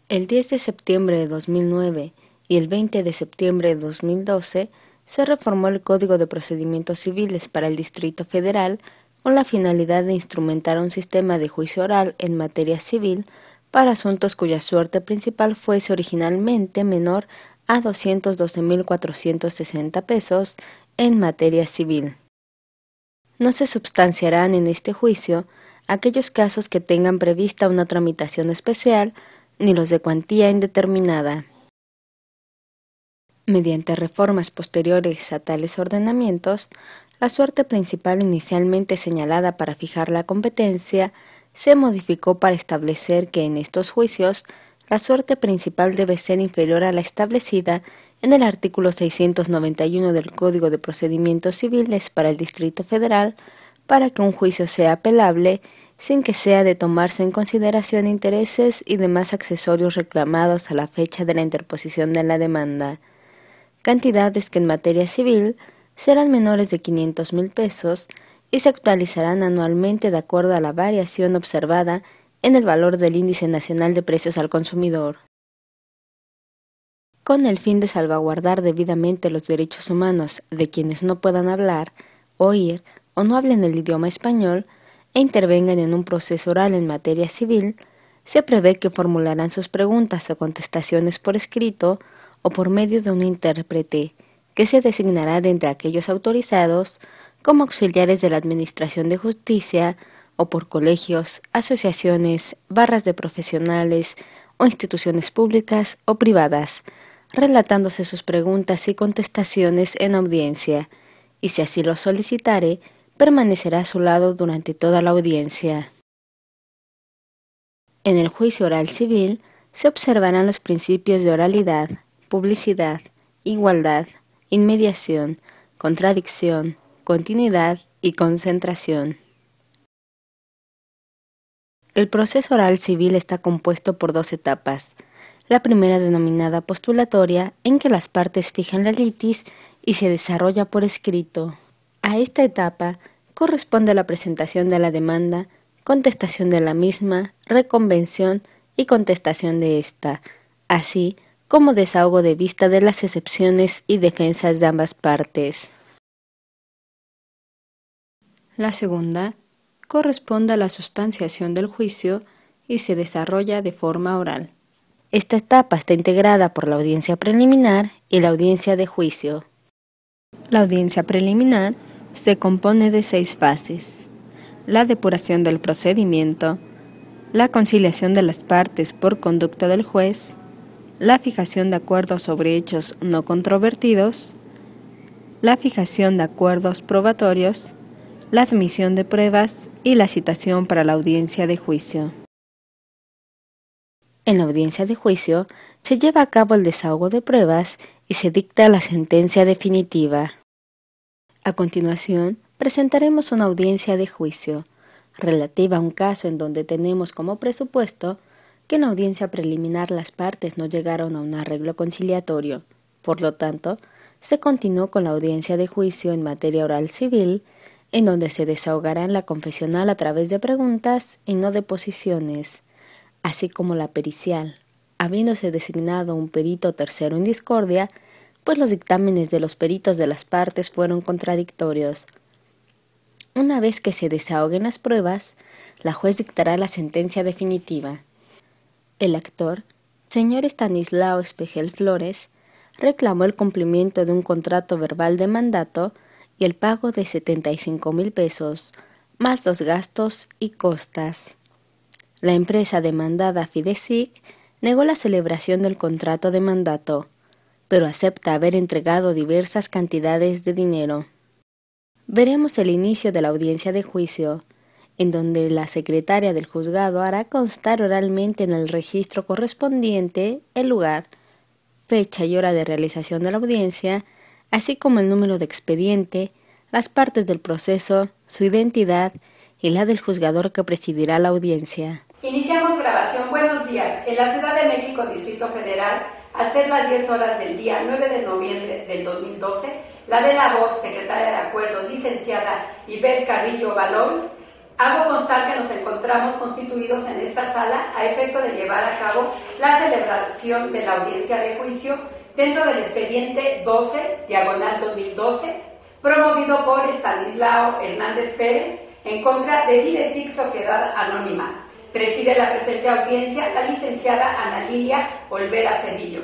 El 10 de septiembre de 2009 y el 20 de septiembre de 2012 se reformó el Código de Procedimientos Civiles para el Distrito Federal con la finalidad de instrumentar un sistema de juicio oral en materia civil para asuntos cuya suerte principal fuese originalmente menor a 212.460 pesos en materia civil. No se substanciarán en este juicio aquellos casos que tengan prevista una tramitación especial ni los de cuantía indeterminada. Mediante reformas posteriores a tales ordenamientos, la suerte principal inicialmente señalada para fijar la competencia se modificó para establecer que en estos juicios la suerte principal debe ser inferior a la establecida en el artículo 691 del Código de Procedimientos Civiles para el Distrito Federal para que un juicio sea apelable sin que sea de tomarse en consideración intereses y demás accesorios reclamados a la fecha de la interposición de la demanda, cantidades que en materia civil serán menores de 500,000 pesos y se actualizarán anualmente de acuerdo a la variación observada en el valor del Índice Nacional de Precios al Consumidor. Con el fin de salvaguardar debidamente los derechos humanos de quienes no puedan hablar, oír o no hablen el idioma español e intervengan en un proceso oral en materia civil, se prevé que formularán sus preguntas o contestaciones por escrito o por medio de un intérprete, que se designará de entre aquellos autorizados como auxiliares de la Administración de Justicia o por colegios, asociaciones, barras de profesionales o instituciones públicas o privadas, relatándose sus preguntas y contestaciones en audiencia, y si así lo solicitare, permanecerá a su lado durante toda la audiencia. En el juicio oral civil se observarán los principios de oralidad, publicidad, igualdad, inmediación, contradicción, continuidad y concentración. El proceso oral civil está compuesto por 2 etapas. La primera denominada postulatoria, en que las partes fijan la litis y se desarrolla por escrito. A esta etapa corresponde la presentación de la demanda, contestación de la misma, reconvención y contestación de esta, así como desahogo de vista de las excepciones y defensas de ambas partes. La segunda corresponde a la sustanciación del juicio y se desarrolla de forma oral. Esta etapa está integrada por la audiencia preliminar y la audiencia de juicio. La audiencia preliminar se compone de 6 fases: la depuración del procedimiento, la conciliación de las partes por conducta del juez, la fijación de acuerdos sobre hechos no controvertidos, la fijación de acuerdos probatorios, la admisión de pruebas y la citación para la audiencia de juicio. En la audiencia de juicio se lleva a cabo el desahogo de pruebas y se dicta la sentencia definitiva. A continuación, presentaremos una audiencia de juicio relativa a un caso en donde tenemos como presupuesto que en la audiencia preliminar las partes no llegaron a un arreglo conciliatorio. Por lo tanto, se continuó con la audiencia de juicio en materia oral civil, en donde se desahogarán la confesional a través de preguntas y no deposiciones, así como la pericial, habiéndose designado un perito tercero en discordia, pues los dictámenes de los peritos de las partes fueron contradictorios. Una vez que se desahoguen las pruebas, la juez dictará la sentencia definitiva. El actor, señor Estanislao Espejel Flores, reclamó el cumplimiento de un contrato verbal de mandato y el pago de 75,000 pesos, más los gastos y costas. La empresa demandada Fidesic negó la celebración del contrato de mandato, pero acepta haber entregado diversas cantidades de dinero. Veremos el inicio de la audiencia de juicio, en donde la secretaria del juzgado hará constar oralmente en el registro correspondiente el lugar, fecha y hora de realización de la audiencia, así como el número de expediente, las partes del proceso, su identidad y la del juzgador que presidirá la audiencia. Iniciamos grabación. Buenos días. En la Ciudad de México, Distrito Federal, al ser las 10 horas del día 9 de noviembre del 2012, la de la voz, secretaria de Acuerdos, licenciada Ivette Carrillo Valois, Hago constar que nos encontramos constituidos en esta sala a efecto de llevar a cabo la celebración de la audiencia de juicio dentro del expediente 12/2012, promovido por Estanislao Hernández Pérez en contra de Fidesic Sociedad Anónima. Preside la presente audiencia la licenciada Ana Lilia Olvera Cedillo.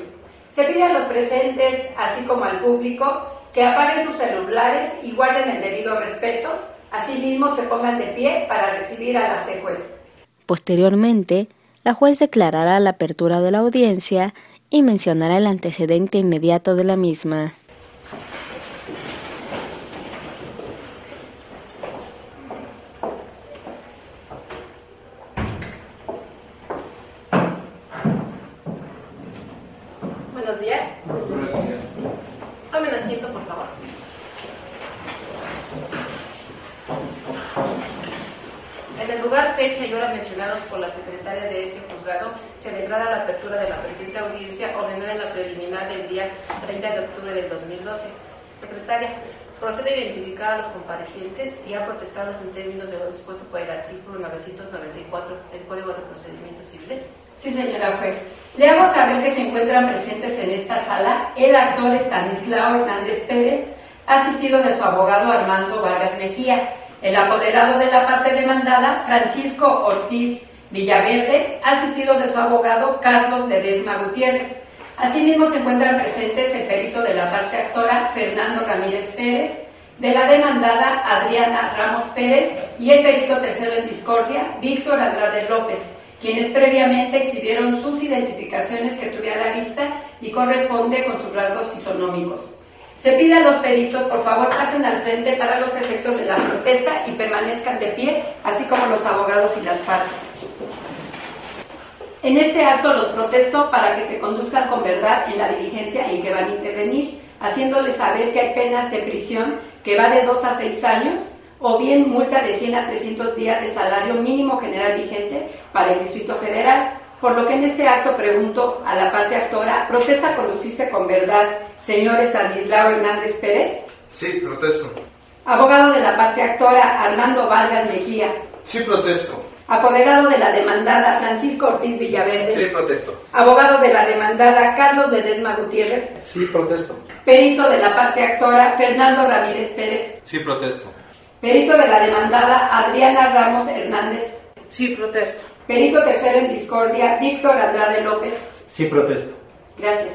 Se pide a los presentes, así como al público, que apaguen sus celulares y guarden el debido respeto. Asimismo, se pongan de pie para recibir a la juez. Posteriormente, la juez declarará la apertura de la audiencia y mencionará el antecedente inmediato de la misma. Buenos días. Tomen asiento, por favor. En el lugar, fecha y hora mencionados por la secretaria de este juzgado, se declara la apertura de la presente audiencia ordenada en la preliminar del día 30 de octubre del 2012. Secretaria, procede a identificar a los comparecientes y a protestarlos en términos de lo dispuesto por el artículo 994 del Código de Procedimientos Civiles. Sí, señora juez. Le hago saber que se encuentran presentes en esta sala el actor Estanislao Hernández Pérez, asistido de su abogado Armando Vargas Mejía, el apoderado de la parte demandada Francisco Ortiz Villaverde, asistido de su abogado Carlos Ledesma Gutiérrez. Asimismo se encuentran presentes el perito de la parte actora Fernando Ramírez Pérez, de la demandada Adriana Ramos Pérez y el perito tercero en discordia Víctor Andrade López, quienes previamente exhibieron sus identificaciones que tuve a la vista y corresponde con sus rasgos fisonómicos. Se pide a los peritos, por favor, pasen al frente para los efectos de la protesta y permanezcan de pie, así como los abogados y las partes. En este acto los protesto para que se conduzcan con verdad en la diligencia en que van a intervenir, haciéndoles saber que hay penas de prisión que va de 2 a 6 años, o bien multa de 100 a 300 días de salario mínimo general vigente para el Distrito Federal, por lo que en este acto pregunto a la parte actora, ¿protesta conducirse con verdad, señor Estanislao Hernández Pérez? Sí, protesto. Abogado de la parte actora, Armando Vargas Mejía. Sí, protesto. Apoderado de la demandada, Francisco Ortiz Villaverde. Sí, protesto. Abogado de la demandada, Carlos Ledesma Gutiérrez. Sí, protesto. Perito de la parte actora, Fernando Ramírez Pérez. Sí, protesto. Perito de la demandada, Adriana Ramos Hernández. Sí, protesto. Perito tercero en discordia, Víctor Andrade López. Sí, protesto. Gracias.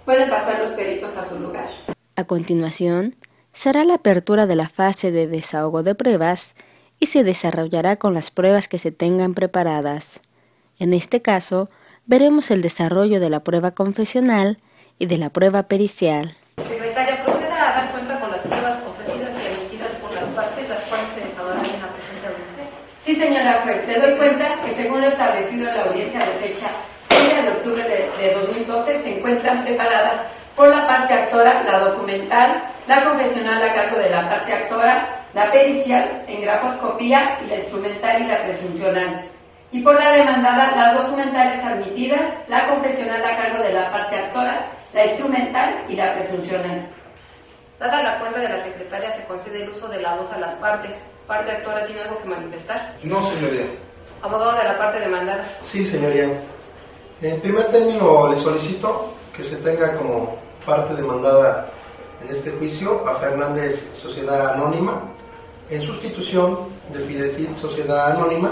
Pueden pasar los peritos a su lugar. A continuación, será la apertura de la fase de desahogo de pruebas y se desarrollará con las pruebas que se tengan preparadas. En este caso, veremos el desarrollo de la prueba confesional y de la prueba pericial. Secretaria, proceda a dar cuenta con las pruebas ofrecidas y admitidas por las partes, las cuales se desahogarán en la presente audiencia. Sí, señora juez, le doy cuenta que según lo establecido en la audiencia de fecha 1 de octubre de 2012 se encuentran preparadas por la parte actora la documental, la confesional a cargo de la parte actora, la pericial en grafoscopía y la instrumental y la presuncional. Y por la demandada, las documentales admitidas, la confesional a cargo de la parte actora, la instrumental y la presuncional. Dada la cuenta de la secretaria, se concede el uso de la voz a las partes. ¿Parte actora tiene algo que manifestar? No, señoría. Abogado de la parte demandada. Sí, señoría. En primer término, le solicito que se tenga como parte demandada en este juicio a Fernández Sociedad Anónima, en sustitución de Fidesic Sociedad Anónima,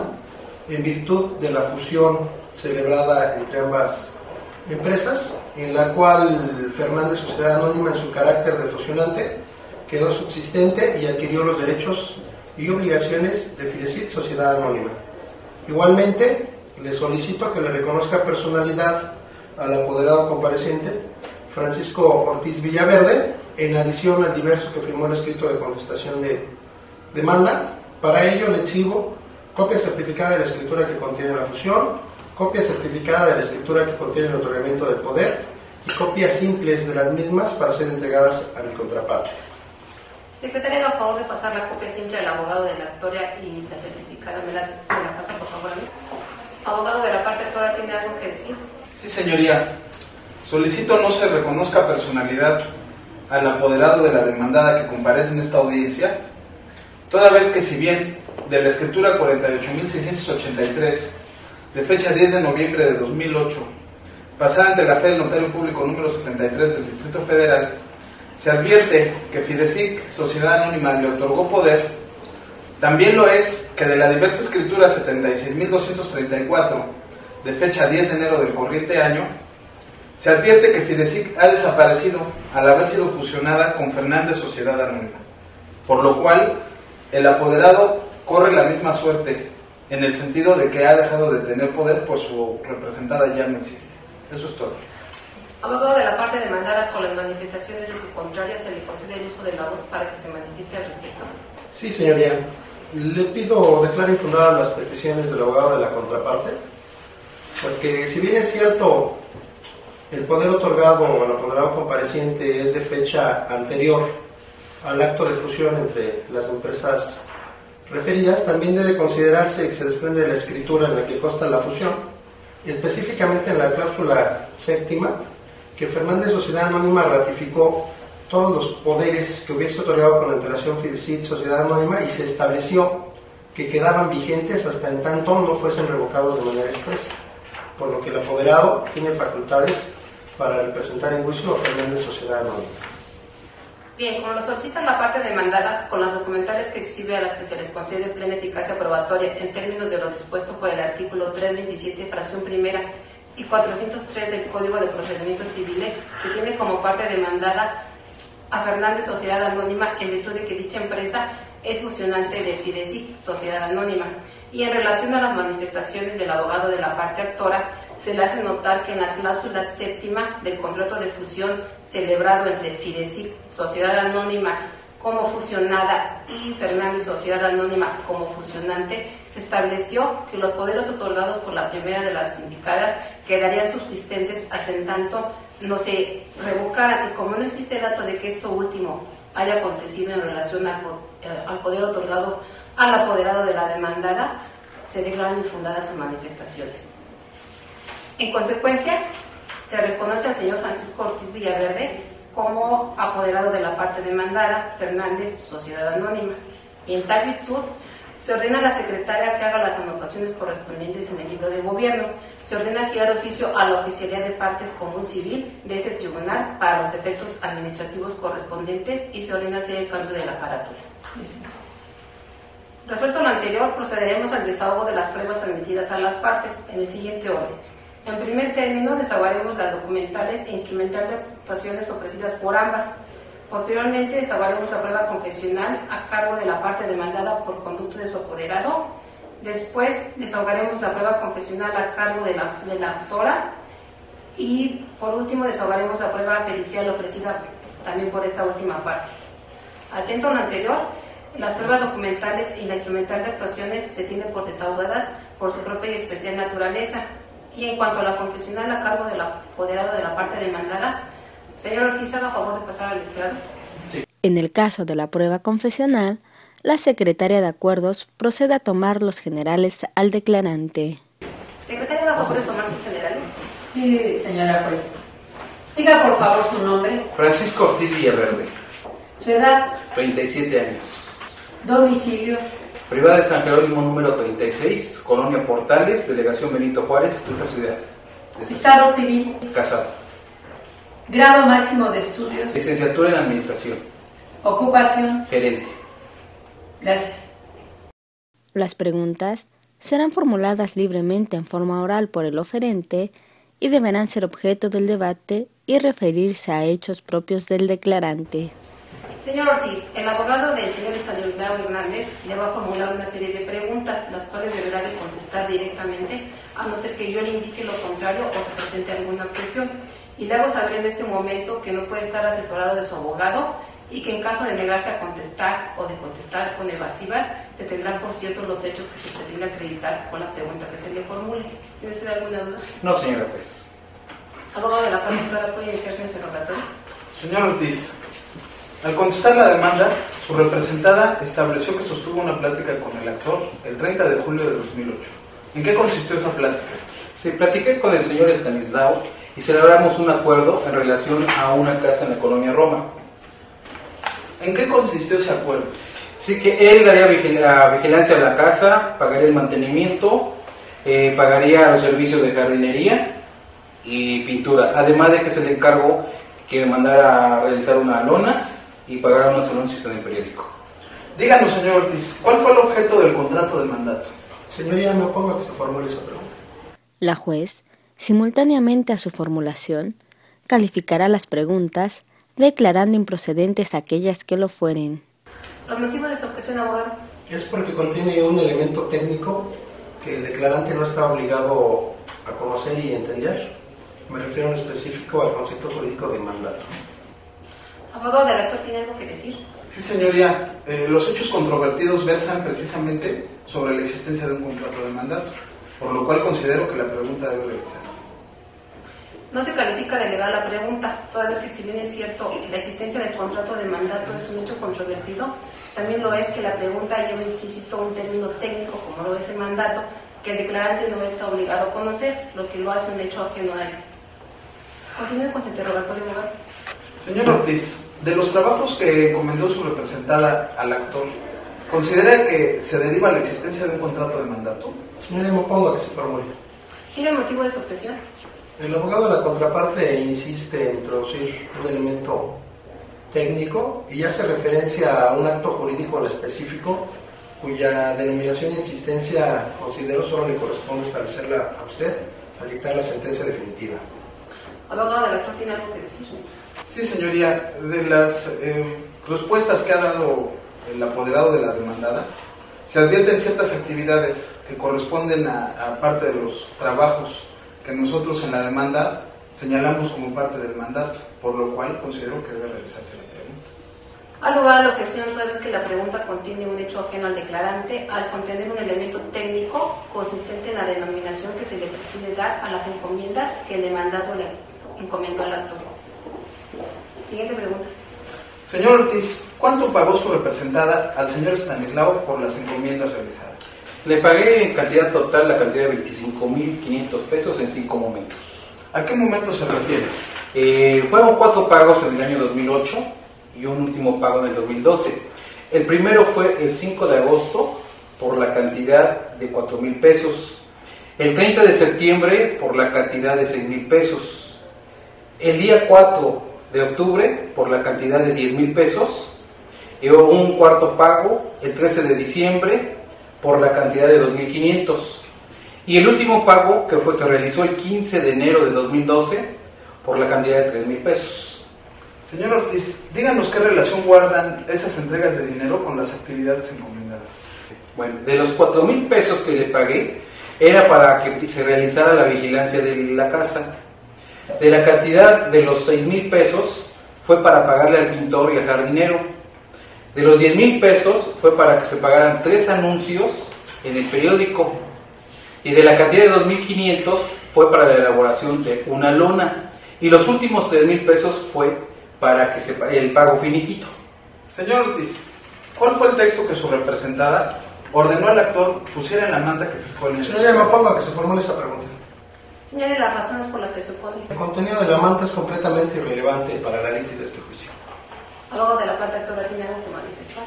en virtud de la fusión celebrada entre ambas empresas, en la cual Fernández Sociedad Anónima, en su carácter de fusionante, quedó subsistente y adquirió los derechos y obligaciones de Fidesic Sociedad Anónima. Igualmente, le solicito que le reconozca personalidad al apoderado compareciente Francisco Ortiz Villaverde, en adición al diverso que firmó el escrito de contestación de demanda. Para ello le exhibo copia certificada de la escritura que contiene la fusión, copia certificada de la escritura que contiene el otorgamiento del poder y copias simples de las mismas para ser entregadas a mi contraparte. Secretaria, a favor de pasar la copia simple al abogado de la actora y la certificada, me la pasa por favor a mí. Abogado de la parte actora, ¿tiene algo que decir? Sí, señoría. Solicito no se reconozca personalidad al apoderado de la demandada que comparece en esta audiencia, toda vez que si bien de la escritura 48.683, de fecha 10 de noviembre de 2008, pasada ante la fe del Notario Público número 73 del Distrito Federal, se advierte que Fidesic, Sociedad Anónima, le otorgó poder, también lo es que de la diversa escritura 76.234, de fecha 10 de enero del corriente año, se advierte que Fidesic ha desaparecido al haber sido fusionada con Fernández Sociedad Anónima, por lo cual el apoderado corre la misma suerte, en el sentido de que ha dejado de tener poder, pues su representada ya no existe. Eso es todo. Abogado de la parte demandada, con las manifestaciones de su contraria, ¿se le concede el uso de la voz para que se manifieste al respecto? Sí, señoría. Le pido declare infundadas las peticiones del abogado de la contraparte, porque si bien es cierto, el poder otorgado al apoderado compareciente es de fecha anterior al acto de fusión entre las empresas referidas, también debe considerarse que se desprende de la escritura en la que consta la fusión, específicamente en la cláusula séptima, que Fernández Sociedad Anónima ratificó todos los poderes que hubiese otorgado con antelación Fidesic Sociedad Anónima y se estableció que quedaban vigentes hasta en tanto no fuesen revocados de manera expresa, por lo que el apoderado tiene facultades para representar en juicio a Fernández Sociedad Anónima. Bien, como lo solicita la parte demandada, con las documentales que exhibe a las que se les concede plena eficacia probatoria en términos de lo dispuesto por el artículo 327, fracción primera, y 403 del Código de Procedimientos Civiles, se tiene como parte demandada a Fernández Sociedad Anónima en virtud de que dicha empresa es fusionante de Fidesic Sociedad Anónima. Y en relación a las manifestaciones del abogado de la parte actora, se le hace notar que en la cláusula séptima del contrato de fusión celebrado entre Fidesic Sociedad Anónima como fusionada y Fernández Sociedad Anónima como fusionante, se estableció que los poderes otorgados por la primera de las indicadas quedarían subsistentes hasta en tanto no se revocaran, y como no existe dato de que esto último haya acontecido en relación al poder otorgado al apoderado de la demandada, se declaran infundadas sus manifestaciones. En consecuencia, se reconoce al señor Francisco Ortiz Villaverde como apoderado de la parte demandada, Fernández Sociedad Anónima, y en tal virtud se ordena a la secretaria que haga las anotaciones correspondientes en el libro de gobierno. Se ordena girar oficio a la Oficialía de Partes Común Civil de este tribunal para los efectos administrativos correspondientes y se ordena hacer el cambio de la carátula. Resuelto lo anterior, procederemos al desahogo de las pruebas admitidas a las partes en el siguiente orden. En primer término, desahogaremos las documentales e instrumental de actuaciones ofrecidas por ambas. Posteriormente, desahogaremos la prueba confesional a cargo de la parte demandada por conducto de su apoderado. Después, desahogaremos la prueba confesional a cargo de la autora. Y, por último, desahogaremos la prueba pericial ofrecida también por esta última parte. Atento a lo anterior, las pruebas documentales y la instrumental de actuaciones se tienen por desahogadas por su propia y especial naturaleza. Y en cuanto a la confesional a cargo del apoderado de la parte demandada, señor Ortiz, haga favor de pasar al estrado. Sí. En el caso de la prueba confesional, la secretaria de acuerdos procede a tomar los generales al declarante. ¿Secretaria haga favor de tomar sus generales? Sí, señora juez. Diga por favor su nombre. Francisco Ortiz Villaverde. Su edad. 37 años. Domicilio. Privada de San Jerónimo número 36, Colonia Portales, Delegación Benito Juárez, de esta ciudad. Estado civil. Casado. Grado máximo de estudios. Licenciatura en Administración. Ocupación. Gerente. Gracias. Las preguntas serán formuladas libremente en forma oral por el oferente y deberán ser objeto del debate y referirse a hechos propios del declarante. Señor Ortiz, el abogado del señor Estanislao Hernández le va a formular una serie de preguntas, las cuales deberá de contestar directamente, a no ser que yo le indique lo contrario o se presente alguna objeción. Y le hago saber en este momento que no puede estar asesorado de su abogado y que en caso de negarse a contestar o de contestar con evasivas, se tendrán por cierto los hechos que se pretende acreditar con la pregunta que se le formule. ¿Tiene usted alguna duda? No, señora juez. Abogado de la parte, ¿puede iniciar su interrogatorio? Señor Ortiz, al contestar la demanda, su representada estableció que sostuvo una plática con el actor el 30 de julio de 2008. ¿En qué consistió esa plática? Sí, platiqué con el señor Estanislao y celebramos un acuerdo en relación a una casa en la colonia Roma. ¿En qué consistió ese acuerdo? Sí, que él daría vigilancia a la casa, pagaría el mantenimiento, pagaría los servicios de jardinería y pintura, además de que se le encargó que mandara a realizar una lona y pagara unos anuncios en el periódico. Díganos, señor Ortiz, ¿cuál fue el objeto del contrato de mandato? Señoría, me opongo a que se formule esa pregunta. La juez, simultáneamente a su formulación, calificará las preguntas, declarando improcedentes aquellas que lo fueren. ¿Los motivos de su objeción, abogado? Es porque contiene un elemento técnico que el declarante no está obligado a conocer y entender. Me refiero en específico al concepto jurídico de mandato. Abogado del actor, ¿tiene algo que decir? Sí, señoría. Los hechos controvertidos versan precisamente sobre la existencia de un contrato de mandato, por lo cual considero que la pregunta debe realizarse. No se califica de legal la pregunta, toda vez que si bien es cierto la existencia del contrato de mandato es un hecho controvertido, también lo es que la pregunta lleva implícito un término técnico como lo es el mandato, que el declarante no está obligado a conocer, lo que lo hace un hecho ajeno a él. Continúe con el interrogatorio, abogado. Señor Ortiz, de los trabajos que encomendó su representada al actor, ¿considera que se deriva la existencia de un contrato de mandato? Señoría, me opongo a que se formule. ¿Quiere el motivo de su objeción? El abogado de la contraparte insiste en introducir un elemento técnico y hace referencia a un acto jurídico en específico cuya denominación y existencia considero solo le corresponde establecerla a usted al dictar la sentencia definitiva. Abogado del actor, ¿tiene algo que decir? Sí, señoría. De las respuestas que ha dado el apoderado de la demandada, se advierten ciertas actividades que corresponden a parte de los trabajos que nosotros en la demanda señalamos como parte del mandato, por lo cual considero que debe realizarse la pregunta. Al lugar a la objeción, toda vez que la pregunta contiene un hecho ajeno al declarante, al contener un elemento técnico consistente en la denominación que se le pretende dar a las encomiendas que el demandado le encomendó al actor. Siguiente pregunta. Señor Ortiz, ¿cuánto pagó su representada al señor Estanislao por las encomiendas realizadas? Le pagué en cantidad total la cantidad de 25,500 pesos en 5 momentos. ¿A qué momento se refiere? Fueron 4 pagos en el año 2008 y un último pago en el 2012. El primero fue el 5 de agosto por la cantidad de 4,000 pesos. El 30 de septiembre por la cantidad de 6,000 pesos. El día 4 de octubre por la cantidad de 10,000 pesos. Y un cuarto pago el 13 de diciembre por la cantidad de 2,500. Y el último pago que se realizó el 15 de enero de 2012 por la cantidad de 3,000 pesos. Señor Ortiz, díganos qué relación guardan esas entregas de dinero con las actividades encomendadas. Bueno, de los 4,000 pesos que le pagué, era para que se realizara la vigilancia de la casa. De la cantidad de los 6,000 pesos fue para pagarle al pintor y al jardinero. De los 10,000 pesos fue para que se pagaran 3 anuncios en el periódico. Y de la cantidad de 2,500 fue para la elaboración de una lona. Y los últimos 3,000 pesos fue para que el pago finiquito. Señor Ortiz, ¿cuál fue el texto que su representada ordenó al actor pusiera en la manta que fijó el Señoría, me opongo a que se formule esa pregunta. Señale las razones por las que se opone. El contenido de la manta es completamente irrelevante para la litis de este juicio. Abogado de la parte actora, ¿tiene algo que manifestar?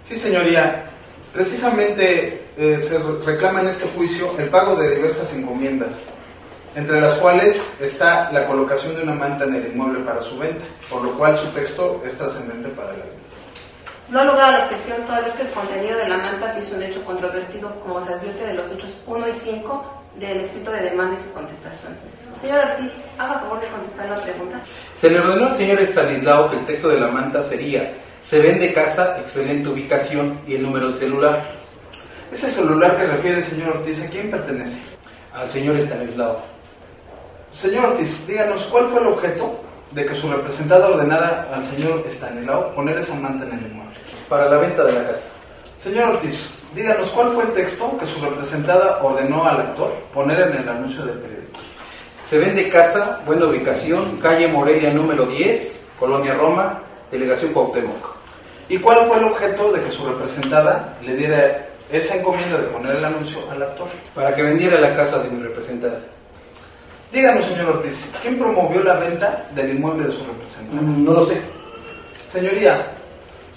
Sí, señoría. Precisamente se reclama en este juicio el pago de diversas encomiendas, entre las cuales está la colocación de una manta en el inmueble para su venta, por lo cual su texto es trascendente para la litis. No ha lugar a la objeción, toda vez que el contenido de la manta sí es un hecho controvertido, como se advierte de los hechos 1 y 5 del escrito de demanda y su contestación. Señor Ortiz, haga favor de contestar la pregunta. Se le ordenó al señor Estanislao que el texto de la manta sería: se vende casa, excelente ubicación y el número de celular. Ese celular que refiere el señor Ortiz, ¿a quién pertenece? Al señor Estanislao. Señor Ortiz, díganos, ¿cuál fue el objeto de que su representada ordenara al señor Estanislao poner esa manta en el inmueble? Para la venta de la casa. Señor Ortiz, díganos, ¿cuál fue el texto que su representada ordenó al actor poner en el anuncio del periódico? Se vende casa, buena ubicación, calle Morelia número 10, Colonia Roma, Delegación Cuauhtémoc. ¿Y cuál fue el objeto de que su representada le diera esa encomienda de poner el anuncio al actor? Para que vendiera la casa de mi representada. Díganos, señor Ortiz, ¿quién promovió la venta del inmueble de su representada? No lo sé. Señoría,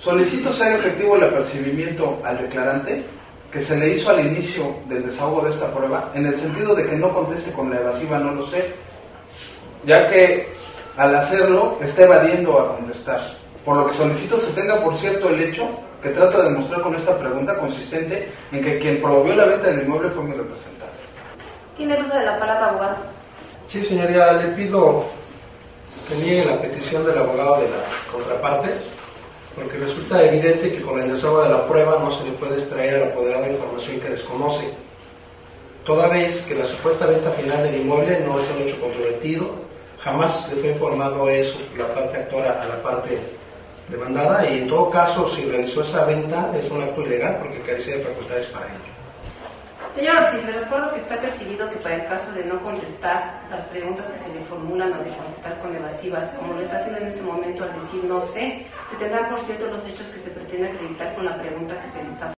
Solicito ser efectivo el apercibimiento al declarante que se le hizo al inicio del desahogo de esta prueba, en el sentido de que no conteste con la evasiva no lo sé, ya que al hacerlo está evadiendo a contestar. Por lo que solicito se tenga por cierto el hecho que trato de demostrar con esta pregunta consistente en que quien promovió la venta del inmueble fue mi representante. Tiene el uso de la palabra, abogado. Sí, señoría, le pido que niegue la petición del abogado de la contraparte, porque resulta evidente que con el desahogo de la prueba no se le puede extraer al apoderado información que desconoce, toda vez que la supuesta venta final del inmueble no es un hecho comprometido, jamás le fue informado eso la parte actora a la parte demandada, y en todo caso, si realizó esa venta es un acto ilegal porque carecía de facultades para ello. Señor Ortiz, le recuerdo que está percibido que para el caso de no contestar las preguntas que se le formulan o de contestar con evasivas, como lo está haciendo en ese momento al decir no sé, se tendrán por cierto los hechos que se pretende acreditar con la pregunta que se le está